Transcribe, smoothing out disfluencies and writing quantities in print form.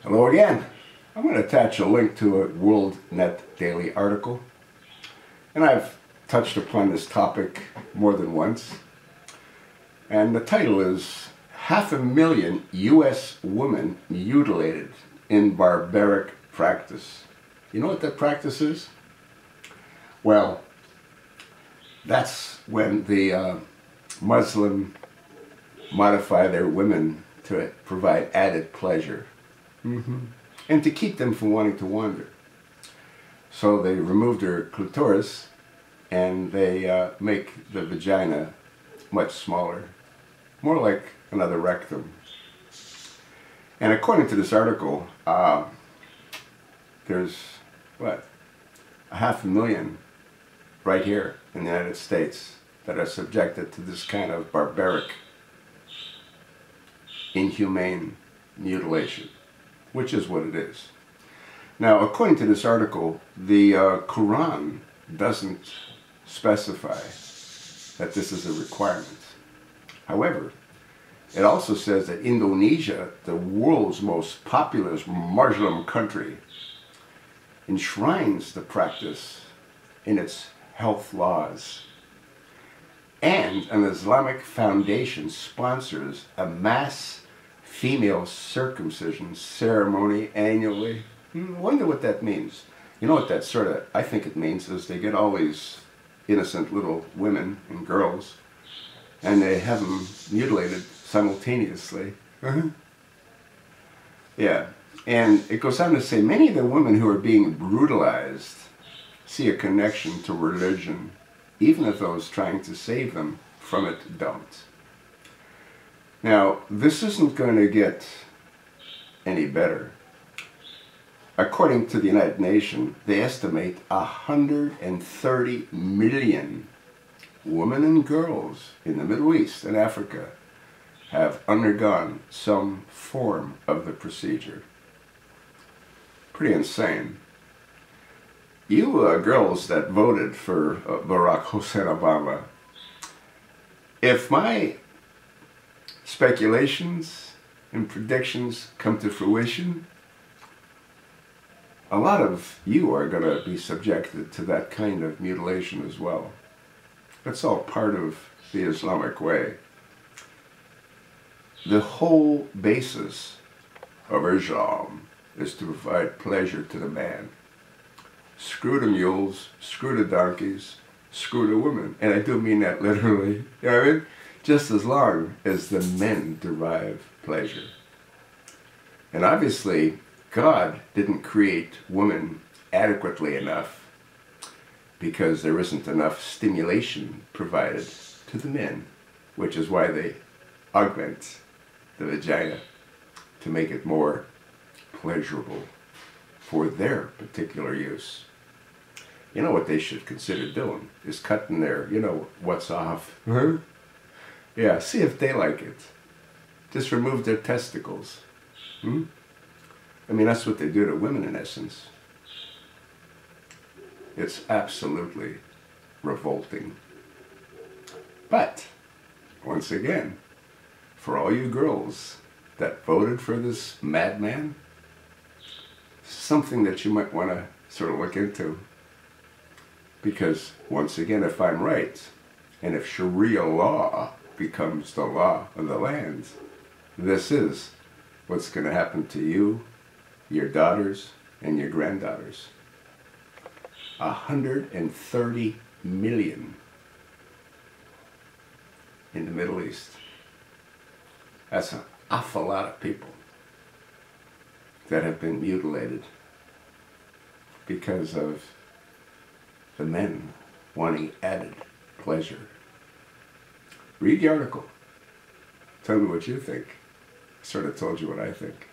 Hello again. I'm going to attach a link to a WorldNet Daily article. And I've touched upon this topic more than once. And the title is 500,000 U.S. Women Mutilated in Barbaric Practice. You know what that practice is? Well, that's when the Muslim modify their women to provide added pleasure. And to keep them from wanting to wander. So they remove their clitoris and they make the vagina much smaller, more like another rectum. And according to this article, there's, what, 500,000 right here in the United States that are subjected to this kind of barbaric, inhumane mutilation, which is what it is. Now, according to this article, the Quran doesn't specify that this is a requirement. However, it also says that Indonesia, the world's most populous Muslim country, enshrines the practice in its health laws. And an Islamic foundation sponsors a mass female circumcision ceremony annually. I wonder what that means. You know what that sort of, I think it means, is they get all these innocent little women and girls and they have them mutilated simultaneously. Yeah, and it goes on to say many of the women who are being brutalized see a connection to religion, even if those trying to save them from it don't. Now, this isn't going to get any better. According to the United Nations, they estimate 130 million women and girls in the Middle East and Africa have undergone some form of the procedure. Pretty insane. You girls that voted for Barack Hussein Obama, if my speculations and predictions come to fruition, a lot of you are going to be subjected to that kind of mutilation as well. That's all part of the Islamic way. The whole basis of Islam is to provide pleasure to the man. Screw the mules, screw the donkeys, screw the women. And I do mean that literally. You know what I mean? Just as long as the men derive pleasure. And obviously, God didn't create women adequately enough because there isn't enough stimulation provided to the men, which is why they augment the vagina to make it more pleasurable for their particular use. You know what they should consider doing is cutting their, you know, what's off. Yeah, see if they like it. Just remove their testicles. I mean, that's what they do to women in essence. It's absolutely revolting. But, once again, for all you girls that voted for this madman, something that you might want to sort of look into. Because, once again, if I'm right, and if Sharia law becomes the law of the land, this is what's going to happen to you, your daughters, and your granddaughters. 130 million in the Middle East. That's an awful lot of people that have been mutilated because of the men wanting added pleasure. Read the article. Tell me what you think. I sort of told you what I think.